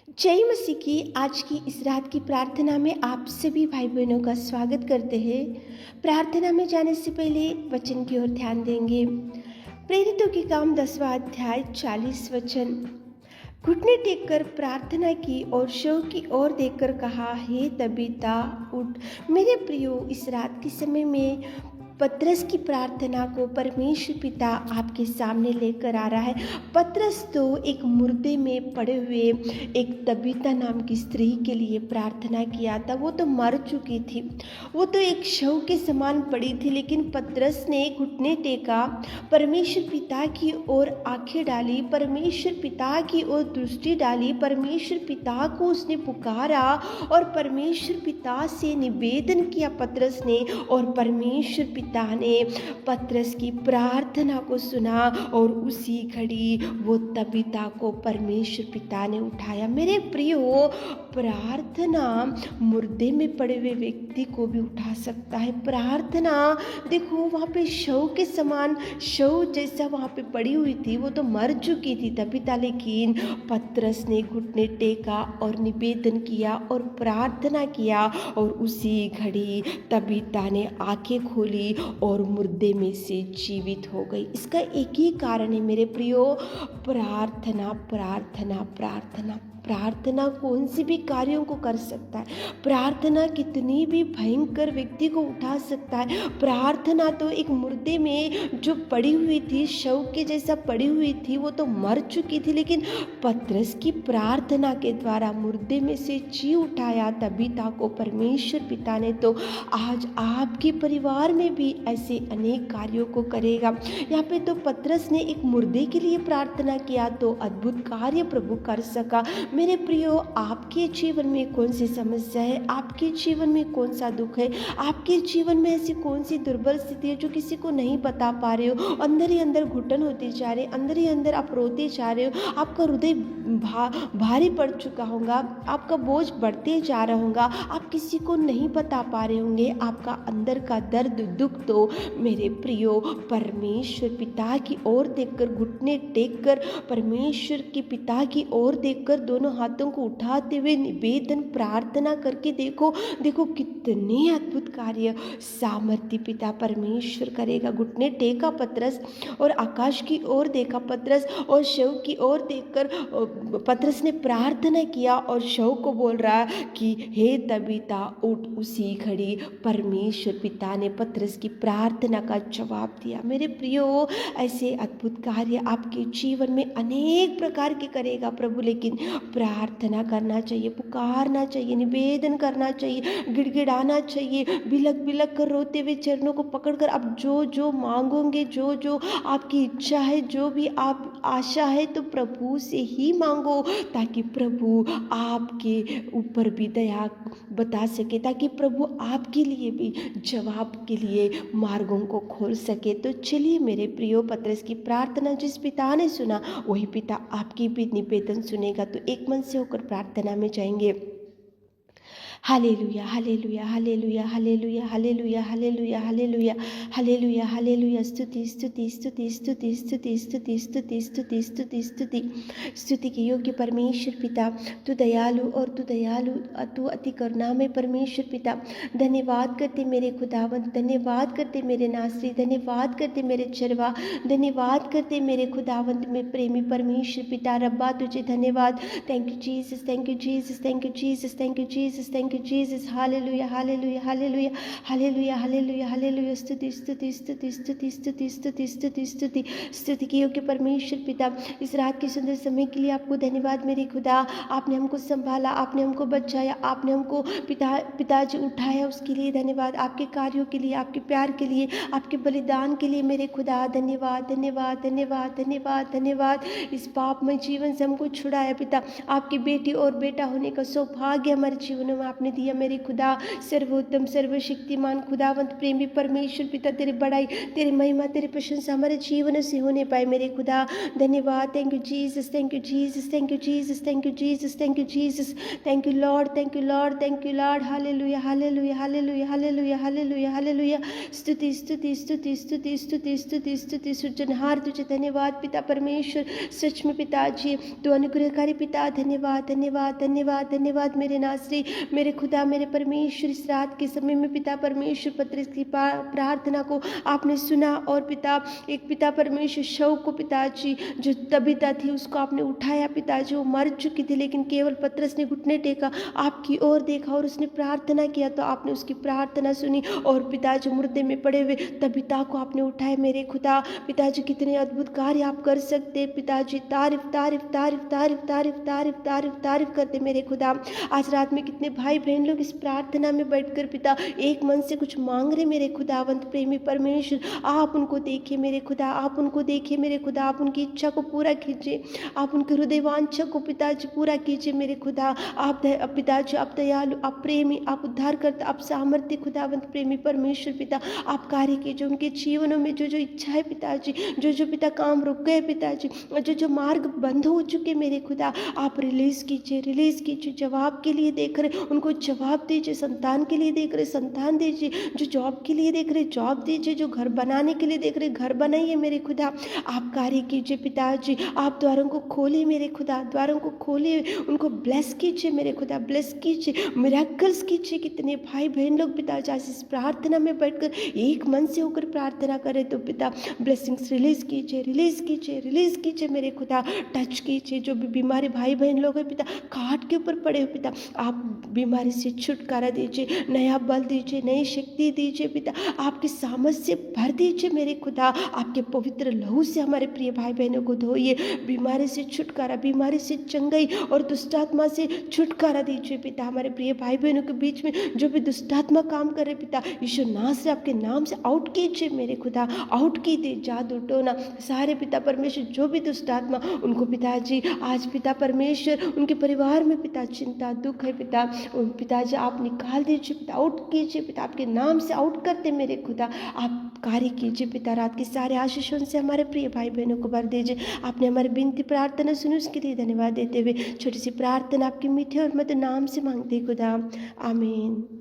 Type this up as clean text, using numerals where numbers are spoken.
जय मसीह की आज की इस रात की प्रार्थना में आप सभी भाई बहनों का स्वागत करते हैं। प्रार्थना में जाने से पहले वचन की ओर ध्यान देंगे। प्रेरितों के काम 10वां अध्याय 40 वचन। घुटने टेक कर प्रार्थना की और शव की ओर देखकर कहा, हे तबीता उठ। मेरे प्रियो, इस रात के समय में पतरस की प्रार्थना को परमेश्वर पिता आपके सामने लेकर आ रहा है। पतरस तो एक मुर्दे में पड़े हुए एक तबीता नाम की स्त्री के लिए प्रार्थना किया था। वो तो मर चुकी थी, वो तो एक शव के समान पड़ी थी, लेकिन पतरस ने घुटने टेका, परमेश्वर पिता की ओर आंखें डाली, परमेश्वर पिता की ओर दृष्टि डाली, परमेश्वर पिता को उसने पुकारा और परमेश्वर पिता से निवेदन किया पतरस ने, और परमेश्वर पिता ने पतरस की प्रार्थना को सुना और उसी घड़ी वो तबीता को परमेश्वर पिता ने उठाया। मेरे प्रियो, प्रार्थना मुर्दे में पड़े हुए व्यक्ति को भी उठा सकता है। प्रार्थना देखो, वहाँ पे शव के समान, शव जैसा वहाँ पे पड़ी हुई थी, वो तो मर चुकी थी तबीता, लेकिन पतरस ने घुटने टेका और निवेदन किया और प्रार्थना किया और उसी घड़ी तबीता ने आंखें खोली और मुर्दे में से जीवित हो गई। इसका एक ही कारण है मेरे प्रियो, प्रार्थना प्रार्थना प्रार्थना। प्रार्थना कौन सी भी कार्यों को कर सकता है। प्रार्थना कितनी भी भयंकर व्यक्ति को उठा सकता है। प्रार्थना तो एक मुर्दे में जो पड़ी हुई थी, शव के जैसा पड़ी हुई थी, वो तो मर चुकी थी, लेकिन पतरस की प्रार्थना के द्वारा मुर्दे में से जी उठाया तबीता को परमेश्वर पिता ने। तो आज आपके परिवार में भी ऐसे अनेक कार्यों को करेगा। यहाँ पे तो पतरस ने एक मुर्दे के लिए प्रार्थना किया तो अद्भुत कार्य प्रभु कर सका। मेरे प्रियो, आपके जीवन में कौन सी समस्या है, आपके जीवन में कौन सा दुख है, आपके जीवन में ऐसी कौन सी दुर्बल स्थिति है जो किसी को नहीं बता पा रहे हो, अंदर ही अंदर घुटन होती जा रही है, अंदर ही अंदर आप रोते जा रहे हो, आपका हृदय भारी पड़ चुका होगा, आपका बोझ बढ़ते जा रहा होगा, आप किसी को नहीं बता पा रहे होंगे आपका अंदर का दर्द दुख। तो मेरे प्रियो, परमेश्वर पिता की ओर देखकर, घुटने टेक कर परमेश्वर के पिता की ओर देखकर दोनों हाथों को उठाते हुए निवेदन प्रार्थना करके देखो कितने अद्भुत कार्य सामर्थ्य पिता परमेश्वर करेगा। घुटने टेका पतरस और आकाश की ओर देखा पतरस, और शव की ओर देखकर पतरस ने प्रार्थना किया और शव को बोल रहा कि हे तबीता उठ। उसी घड़ी परमेश्वर पिता ने पतरस की प्रार्थना का जवाब दिया। मेरे प्रियो, ऐसे अद्भुत कार्य आपके जीवन में अनेक प्रकार के करेगा प्रभु, लेकिन प्रार्थना करना चाहिए, पुकारना चाहिए, निवेदन करना चाहिए, गिड़गिड़ाना चाहिए, बिलक बिलक कर रोते हुए चरणों को पकड़कर आप जो जो मांगोगे, जो जो आपकी इच्छा है, जो भी आप आशा है, तो प्रभु से ही मांगो, ताकि प्रभु आपके ऊपर भी दया बता सके, ताकि प्रभु आपके लिए भी जवाब के लिए मार्गों को खोल सके। तो चलिए मेरे प्रियो, पतरस की प्रार्थना जिस पिता ने सुना, वही पिता आपकी भी निवेदन सुनेगा। तो एक मन से होकर प्रार्थना में जाएंगे। Hallelujah hallelujah hallelujah hallelujah hallelujah hallelujah hallelujah hallelujah hallelujah. स्तुति स्तुति स्तुति स्तुति स्तुति स्तुति स्तुति स्तुति स्तुति स्तुति स्तुति के योग्य परमेश्वर पिता, तू दयालु और तू दयालु, तू अति करुणामय परमेश्वर पिता। धन्यवाद करते मेरे खुदावंत, धन्यवाद करते मेरे नासरी, धन्यवाद करते मेरे चरवा, धन्यवाद करते मेरे खुदावंत में प्रेमी परमेश्वर पिता। रब्बा तुझे धन्यवाद। Thank you Jesus, thank you Jesus, thank you Jesus, thank you Jesus, thank you Jesus. Hallelujah hallelujah hallelujah hallelujah hallelujah hallelujah. स्तुति स्तुति स्तुति स्तुति स्तुति स्तुति स्तुति स्तुति स्तुति के योग्य परमेश्वर पिता, इस रात के सुंदर समय के लिए आपको धन्यवाद मेरे खुदा। आपने हमको संभाला, आपने हमको बचाया, आपने हमको पिताजी उठाया, उसके लिए धन्यवाद। आपके कार्यों के लिए, आपके प्यार के लिए, आपके बलिदान के लिए मेरे खुदा धन्यवाद धन्यवाद धन्यवाद धन्यवाद धन्यवाद। इस पापमय जीवन से हमको छुड़ाया पिता, आपकी बेटी और बेटा होने का सौभाग्य हमारे जीवनों में आपने आपने दिया मेरे खुदा। सर्वोत्तम सर्वशक्तिमान खुदावंत प्रेमी परमेश्वर पिता, तेरी बड़ाई, तेरी महिमा, तेरी प्रशंसा हमारे जीवन से होने पाए मेरे खुदा। धन्यवाद। Thank you Jesus, thank you Jesus, thank you Jesus, thank you Jesus, thank you Jesus, thank you Lord, thank you Lord, thank you Lord. Hallelujah, hallelujah, hallelujah, hallelujah, hallelujah, hallelujah. स्तुति स्तुति स्तुति स्तुति स्तुति स्तुति स्तुति सृजनहार तुझे धन्यवाद पिता परमेश्वर। सच में पिताजी तू अनुग्रहकारी पिता, धन्यवाद धन्यवाद धन्यवाद धन्यवाद मेरे नासरी, मेरे खुदा, मेरे परमेश्वर। इस रात के समय में पिता परमेश्वर पत्रिस की प्रार्थना को आपने सुना और पिता एक पिता परमेश्वर शव को पिताजी जो तबीता थी उसको आपने उठाया पिताजी। वो मर चुकी थी लेकिन केवल पत्रस ने घुटने टेका, आपकी ओर देखा और उसने प्रार्थना किया तो आपने उसकी प्रार्थना सुनी और पिताजी मुर्दे में पड़े हुए तबीता को आपने उठाया मेरे खुदा। पिताजी कितने अद्भुत कार्य आप कर सकते पिताजी। तारीफ तारीफ तारीफ तारीफ तारीफ तारीफ तारीफ तारीफ करते मेरे खुदा। आज रात में कितने भाई बहन लोग इस प्रार्थना में बैठकर पिता एक मन से कुछ मांग रहे मेरे खुदावंत प्रेमी परमेश्वर। आप उनको देखिए मेरे खुदा, आप उनको देखिए मेरे खुदा, आप उनकी इच्छा को पूरा कीजिए, आप उनके हृदयवांछा को पिताजी पूरा कीजिए मेरे खुदा। आप पिताजी आप दयालु, आप प्रेमी, आप उद्धार करता, आप सामर्थ्य खुदावंत प्रेमी परमेश्वर पिता। आप कार्य कीजिए उनके जीवनों में जो जो इच्छा है पिताजी, जो जो पिता काम रुक गए पिताजी, जो जो मार्ग बंद हो चुके मेरे खुदा, आप रिलीज कीजिए। जवाब के लिए देख रहे उनको जवाब दीजिए, संतान के लिए देख रहे संतान दीजिए, जो जॉब के लिए देख रहे जॉब दीजिए, जो घर बनाने के लिए देख रहे घर बनाइए मेरे खुदा। आप कार्य कीजिए पिताजी, आप द्वारों को खोलिए मेरे खुदा, द्वारों को खोलिए, उनको ब्लेस कीजिए मेरे खुदा, ब्लेस कीजिए, मिरेकल्स कीजिए। कितने भाई बहन लोग पिताजी आज इस प्रार्थना में बैठकर एक मन से होकर प्रार्थना करें तो पिता ब्लेसिंग्स रिलीज कीजिए मेरे खुदा। टच कीजिए जो भी बीमारी भाई बहन लोग हैं पिता, खाट के ऊपर पड़े हो पिता, आप बीमारी से छुटकारा दीजिए, नया बल दीजिए, नई शक्ति दीजिए पिता, आपके सामर्थ्य से भर दीजिए मेरे खुदा। आपके पवित्र लहू से हमारे प्रिय भाई बहनों को धोइए, बीमारी से छुटकारा, बीमारी से चंगाई और दुष्टात्मा से छुटकारा दीजिए पिता। हमारे प्रिय भाई बहनों के बीच में जो भी दुष्टात्मा काम करे पिता, यीशु नाम से आपके नाम से आउट कीजिए मेरे खुदा, आउट कीजिए जादू टोना सारे पिता परमेश्वर जो भी दुष्टात्मा उनको पिताजी आज पिता परमेश्वर उनके परिवार में पिता चिंता दुख है पिता, उन पिताजी आप निकाल दीजिए पिता, आउट कीजिए पिता, आपके नाम से आउट करते मेरे खुदा। आप कार्य कीजिए पिता, रात के सारे आशीषों से हमारे प्रिय भाई बहनों को भर दीजिए। आपने हमारी विनती प्रार्थना सुनी उसके लिए धन्यवाद देते हुए छोटी सी प्रार्थना आपके मीठे और मधुर नाम से मांगते खुदा, आमीन।